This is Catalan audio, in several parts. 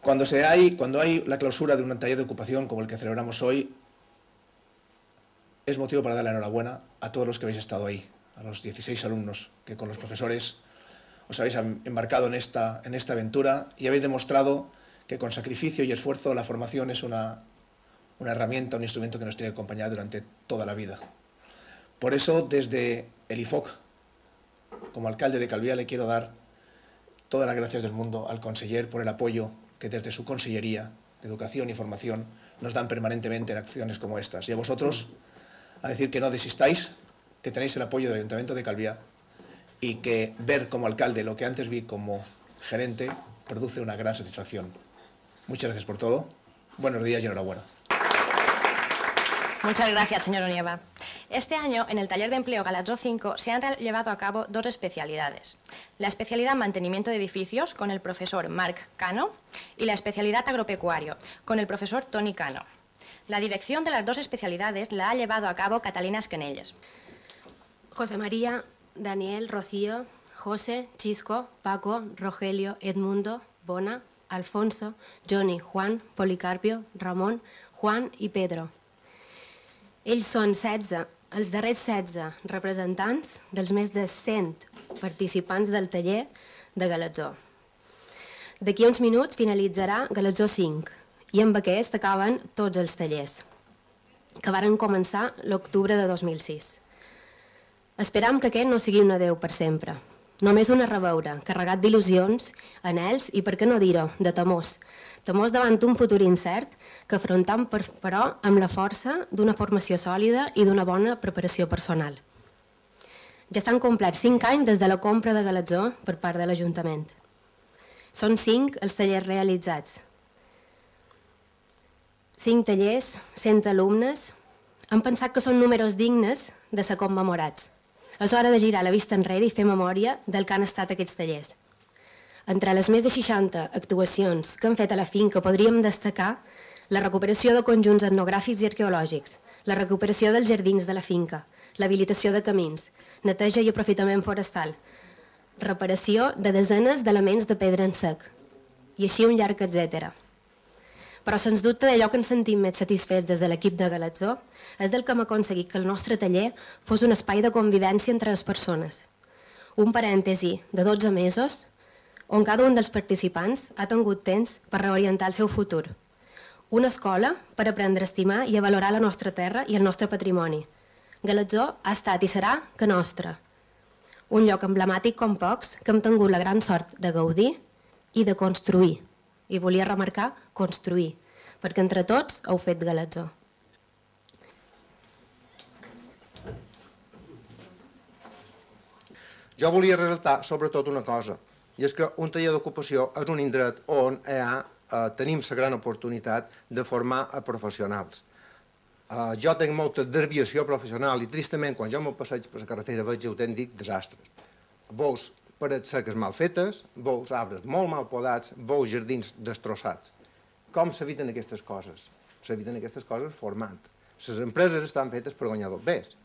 Cuando hay la clausura de un taller de ocupación como el que celebramos hoy, es motivo para dar la enhorabuena a todos los que habéis estado ahí, a los 16 alumnos que con los profesores os habéis embarcado en esta aventura y habéis demostrado que con sacrificio y esfuerzo la formación es una herramienta, un instrumento que nos tiene que acompañar durante toda la vida. Por eso, desde el IFOC, como alcalde de Calviá, le quiero dar todas las gracias del mundo al conseller por el apoyo que desde su Consellería de Educación y Formación nos dan permanentemente en acciones como estas. Y a vosotros, a decir que no desistáis, que tenéis el apoyo del Ayuntamiento de Calviá y que ver como alcalde lo que antes vi como gerente produce una gran satisfacción. Muchas gracias por todo. Buenos días y enhorabuena. Muchas gracias, señor Onieva. Este año, en el taller de empleo Galatzó 5, se han llevado a cabo 2 especialidades. La especialidad Mantenimiento de Edificios, con el profesor Marc Cano, y la especialidad Agropecuario, con el profesor Toni Cano. La dirección de las 2 especialidades la ha llevado a cabo Catalina Esquenelles. José María, Daniel, Rocío, José, Chisco, Paco, Rogelio, Edmundo, Bona, Alfonso, Johnny, Juan, Policarpio, Ramon, Juan i Pedro. Ells són 16, els darrers 16 representants dels més de 100 participants del taller de Galatzó. D'aquí a uns minuts finalitzarà Galatzó 5 i amb aquest acaben tots els tallers, que varen començar l'octubre de 2006. Esperam que aquest no sigui un adeu per sempre, només un arreveure, carregat d'il·lusions, anhels i, per què no dir-ho, de temors. Temors davant un futur incert que afrontem, però, amb la força d'una formació sòlida i d'una bona preparació personal. Ja s'han complert 5 anys des de la compra de Galatzó per part de l'Ajuntament. Són 5 els tallers realitzats. 5 tallers, 100 alumnes. Hem pensat que són números dignes de ser commemorats. És hora de girar la vista enrere i fer memòria del que han estat aquests tallers. Entre les més de 60 actuacions que han fet a la finca podríem destacar la recuperació de conjunts etnogràfics i arqueològics, la recuperació dels jardins de la finca, l'habilitació de camins, neteja i aprofitament forestal, reparació de desenes d'elements de pedra en sec, i així un llarg etcètera. Però, sens dubte, d'allò que ens sentim més satisfets des de l'equip de Galatzó és del que hem aconseguit que el nostre taller fos un espai de convivència entre les persones. Un parèntesi de 12 mesos on cada un dels participants ha tingut temps per reorientar el seu futur. Una escola per aprendre a estimar i a valorar la nostra terra i el nostre patrimoni. Galatzó ha estat i serà que nostre. Un lloc emblemàtic com pocs que hem tingut la gran sort de gaudir i de construir. I volia remarcar construir, perquè entre tots heu fet Galatzó. Jo volia ressaltar sobretot una cosa, i és que un taller d'ocupació és un indret on tenim la gran oportunitat de formar a professionals. Jo tinc molta desviació professional i tristament quan jo me passeig per la carretera veig autèntic desastres. Veus parets seques mal fetes, veus arbres molt mal podats, veus jardins destrossats. Com s'eviten aquestes coses? S'eviten aquestes coses formant. Les empreses estan fetes per guanyar dobbers.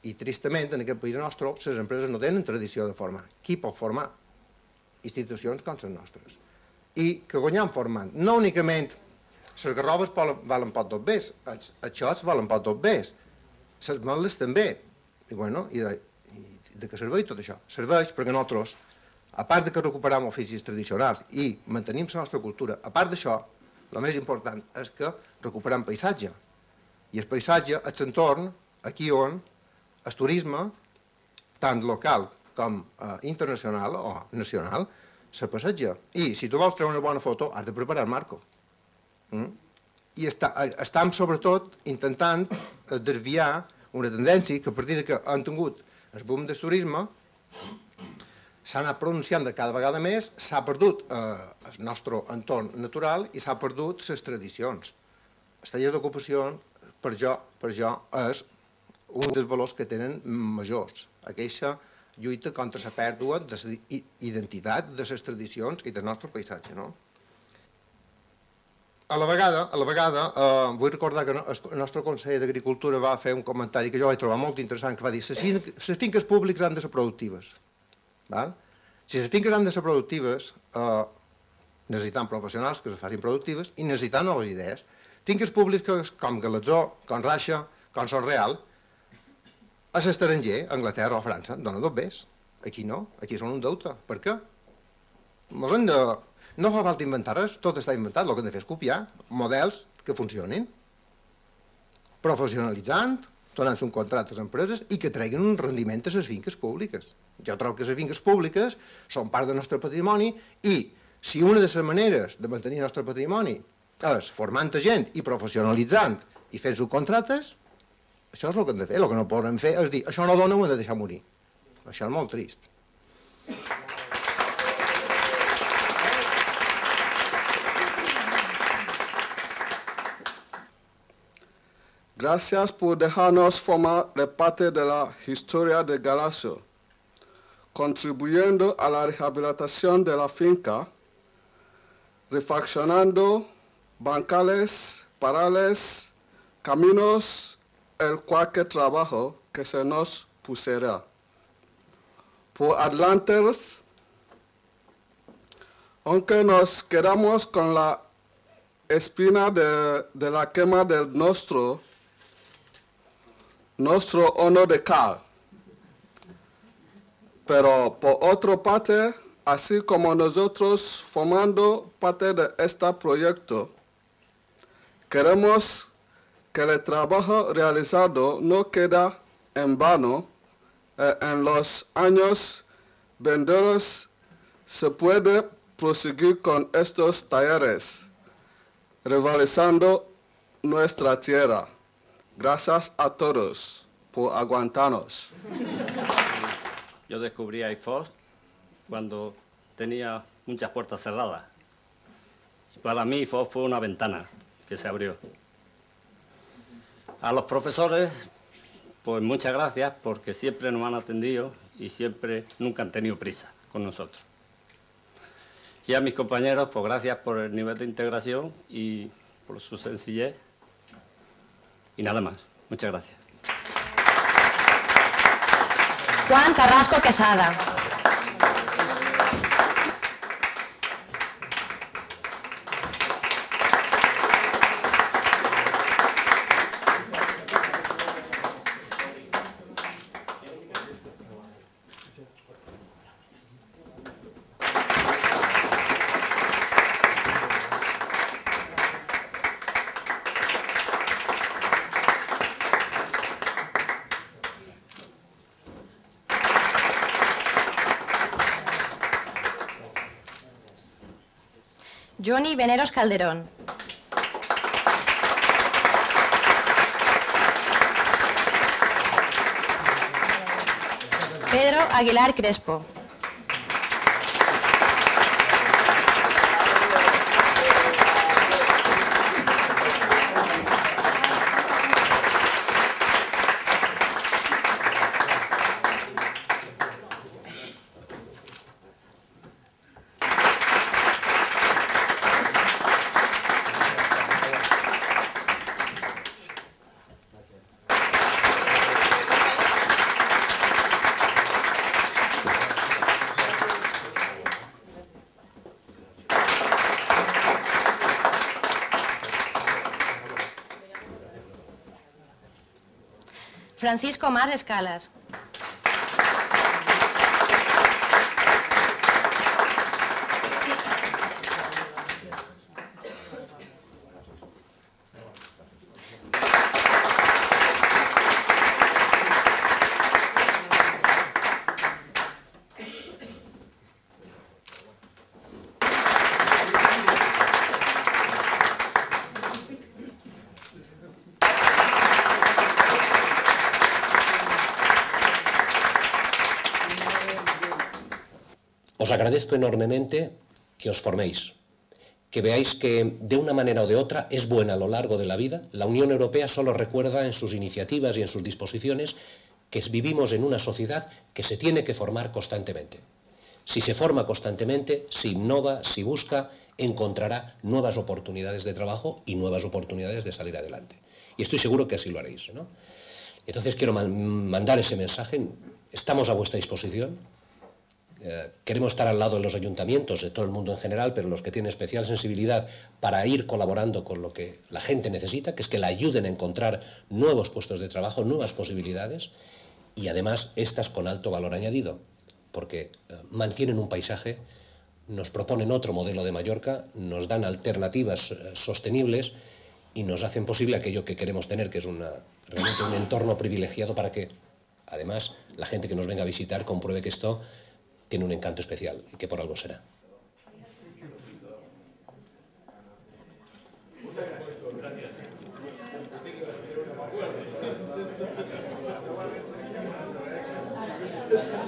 I tristament, en aquest país nostre, les empreses no tenen tradició de formar. Qui pot formar? Institucions com les nostres. I que guanyem formant. No únicament les garrobes valen poc dobbers, els xots valen poc dobbers, les meles també. I de què serveix tot això? Serveix perquè nosaltres, a part que recuperem oficis tradicionals i mantenim la nostra cultura, a part d'això, el més important és que recuperem paisatge. I el paisatge és l'entorn aquí on el turisme, tant local com internacional o nacional, se passeja. I si tu vols treure una bona foto, has de preparar el marco. I estem sobretot intentant desviar una tendència que a partir que han tingut el boom del turisme s'ha anat pronunciant de cada vegada més, s'ha perdut el nostre entorn natural i s'ha perdut les tradicions. Els tallers d'ocupació, per jo, és un dels valors que tenen majors. Aquesta lluita contra la pèrdua de la identitat, de les tradicions i del nostre paisatge. A la vegada, vull recordar que el nostre conseller d'Agricultura va fer un comentari que jo vaig trobar molt interessant, que va dir que les finques públiques han de ser productives. Si les finques han de ser productives, necessitant professionals que se facin productives i necessitant noves idees. Finques públiques com Galatzó, com Raixa, com Son Real, a l'estranger, a Anglaterra o a França, donen dos bés. Aquí no, aquí són un deute. Per què? No fa falta inventar res, tot està inventat, el que hem de fer és copiar models que funcionin, professionalitzant, donant-se un contracte a les empreses i que treguin un rendiment a les finques públiques. Jo trobo que les finques públiques són part del nostre patrimoni i si una de les maneres de mantenir el nostre patrimoni és formant gent i professionalitzant i fent subcontrates, això és el que hem de fer. El que no podem fer és dir, això no dona, ho hem de deixar morir. Això és molt trist. Gracias por dejarnos formar parte de la historia de Galacio, contribuyendo a la rehabilitación de la finca, refaccionando bancales, parales, caminos, el cualquier trabajo que se nos pusiera. Por adelante, aunque nos quedamos con la espina de la quema de nuestro horno de cal. Pero por otra parte, así como nosotros formando parte de este proyecto, queremos que el trabajo realizado no quede en vano. En los años venideros se puede proseguir con estos talleres, revalorizando nuestra tierra. Gracias a todos por aguantarnos. Yo descubrí iFox cuando tenía muchas puertas cerradas. Y para mí iFox fue una ventana que se abrió. A los profesores, pues muchas gracias porque siempre nos han atendido y nunca han tenido prisa con nosotros. Y a mis compañeros, pues gracias por el nivel de integración y por su sencillez. Y nada más. Muchas gracias. Juan Carrasco Quesada. Johnny Veneros Calderón. Pedro Aguilar Crespo. Francisco Mas Escalas. Os agradezco enormemente que os forméis, que veáis que de una manera o de otra es buena a lo largo de la vida. La Unión Europea solo recuerda en sus iniciativas y en sus disposiciones que vivimos en una sociedad que se tiene que formar constantemente. Si se forma constantemente, si innova, si busca, encontrará nuevas oportunidades de trabajo y nuevas oportunidades de salir adelante. Y estoy seguro que así lo haréis, ¿no? Entonces quiero mandar ese mensaje. Estamos a vuestra disposición. queremos estar al lado de los ayuntamientos, de todo el mundo en general, pero los que tienen especial sensibilidad para ir colaborando con lo que la gente necesita, que es que la ayuden a encontrar nuevos puestos de trabajo, nuevas posibilidades, y además estas con alto valor añadido, porque mantienen un paisaje, nos proponen otro modelo de Mallorca, nos dan alternativas sostenibles y nos hacen posible aquello que queremos tener, que es realmente un entorno privilegiado para que, además, la gente que nos venga a visitar compruebe que esto tiene un encanto especial y que por algo será. Gracias.